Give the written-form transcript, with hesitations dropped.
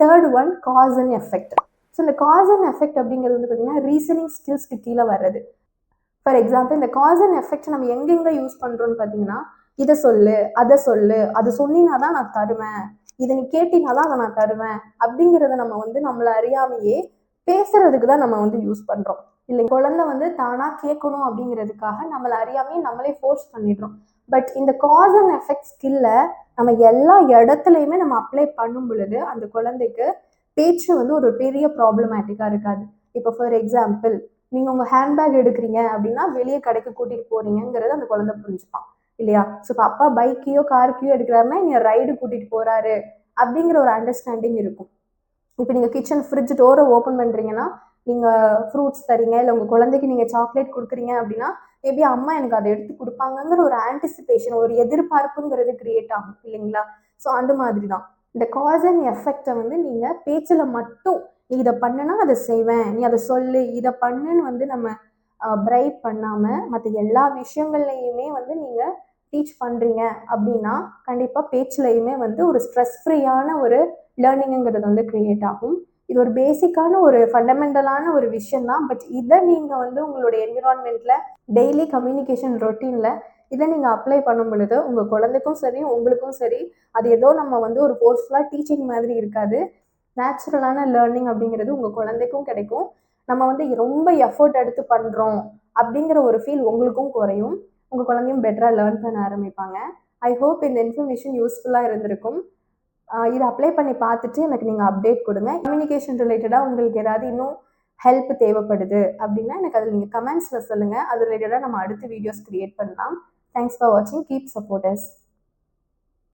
Third one cause and effect. So இந்த cause and effect அப்படிங்கிறது வந்து பார்த்தீங்கன்னா ரீசனிங் ஸ்கில்ஸ்க்கு கீழே வர்றது. ஃபார் எக்ஸாம்பிள் இந்த காஸ் அண்ட் எஃபெக்ட் நம்ம எங்கெங்கே யூஸ் பண்ணுறோன்னு பார்த்தீங்கன்னா, இதை சொல்லு, அதை சொல்லு, அது சொன்னினா தான் நான் தருவேன், இதை நீ கேட்டினா தான் அதை நான் தருவேன் அப்படிங்கிறத நம்ம வந்து நம்மளை அறியாமையே பேசுறதுக்கு தான் நம்ம வந்து யூஸ் பண்ணுறோம் இல்லை. குழந்தை வந்து தானாக கேட்கணும் அப்படிங்கிறதுக்காக நம்மளை அறியாமையே நம்மளே ஃபோர்ஸ் பண்ணிடுறோம். பட் இந்த காஸ் அண்ட் எஃபெக்ட் ஸ்கில்லை நம்ம எல்லா இடத்துலையுமே நம்ம அப்ளை பண்ணும் பொழுது அந்த குழந்தைக்கு பேச்சு வந்து ஒரு பெரிய ப்ராப்ளமேட்டிக்காக இருக்காது. இப்போ ஃபார் எக்ஸாம்பிள், நீங்கள் உங்கள் ஹேண்ட்பேக் எடுக்கிறீங்க அப்படின்னா வெளியே கடைக்கு கூட்டிகிட்டு போகிறீங்கிறது அந்த குழந்தை புரிஞ்சுப்பான் இல்லையா? ஸோ இப்போ அப்பா பைக்கையோ காருக்கையோ எடுக்கிறாருன்னா நீங்கள் ரைடு கூட்டிகிட்டு போகிறாரு அப்படிங்கிற ஒரு அண்டர்ஸ்டாண்டிங் இருக்கும். இப்போ நீங்கள் கிச்சன் ஃப்ரிட்ஜ் டோரை ஓப்பன் பண்ணுறீங்கன்னா, நீங்கள் ஃப்ரூட்ஸ் தரீங்க இல்லை உங்கள் குழந்தைக்கு நீங்கள் சாக்லேட் கொடுக்குறீங்க அப்படின்னா மேபி அம்மா எனக்கு அதை எடுத்து கொடுப்பாங்கங்கிற ஒரு ஆன்டிசிபேஷன், ஒரு எதிர்பார்ப்புங்கிறது கிரியேட் ஆகும் இல்லைங்களா? ஸோ அந்த மாதிரி தான் இந்த காஸ் அண்ட் எஃபெக்டை வந்து நீங்கள் பேச்சில் மட்டும் நீ இதை பண்ணுனா அதை செய்வேன், நீ அதை சொல்லு, இதை பண்ணுன்னு வந்து நம்ம பிரைப் பண்ணாமல் மற்ற எல்லா விஷயங்கள்லையுமே வந்து நீங்கள் டீச் பண்ணுறீங்க அப்படின்னா கண்டிப்பாக பேச்சிலையுமே வந்து ஒரு ஸ்ட்ரெஸ் ஃப்ரீயான ஒரு லேர்னிங்கிறது வந்து க்ரியேட் ஆகும். இது ஒரு பேசிக்கான ஒரு ஃபண்டமெண்டலான ஒரு விஷயம் தான். பட் இதை நீங்கள் வந்து உங்களுடைய என்விரான்மெண்ட்டில் டெய்லி கம்யூனிகேஷன் ரொட்டீனில் இதை நீங்கள் அப்ளை பண்ணும் பொழுது உங்கள் குழந்தைக்கும் சரி உங்களுக்கும் சரி அது ஏதோ நம்ம வந்து ஒரு ஃபோர்ஸ்ஃபுல்லாக டீச்சிங் மாதிரி இருக்காது. நேச்சுரலான லேர்னிங் அப்படிங்கிறது உங்கள் குழந்தைக்கும் கிடைக்கும். நம்ம வந்து ரொம்ப எஃபோர்ட் எடுத்து பண்ணுறோம் அப்படிங்கிற ஒரு ஃபீல் உங்களுக்கும் குறையும். உங்கள் குழந்தையும் பெட்டராக லேர்ன் பண்ண ஆரம்பிப்பாங்க. ஐ ஹோப் இந்த இன்ஃபர்மேஷன் யூஸ்ஃபுல்லாக இருந்திருக்கும். இதை அப்ளை பண்ணி பார்த்துட்டு எனக்கு நீங்கள் அப்டேட் கொடுங்க. கம்யூனிகேஷன் ரிலேட்டடாக உங்களுக்கு ஏதாவது இன்னும் ஹெல்ப் தேவைப்படுது அப்படின்னா எனக்கு அதில் நீங்கள் கமெண்ட்ஸில் சொல்லுங்கள். அது ரிலேட்டடாக நம்ம அடுத்த வீடியோஸ் க்ரியேட் பண்ணலாம். தேங்க்ஸ் ஃபார் வாட்சிங். Keep support us.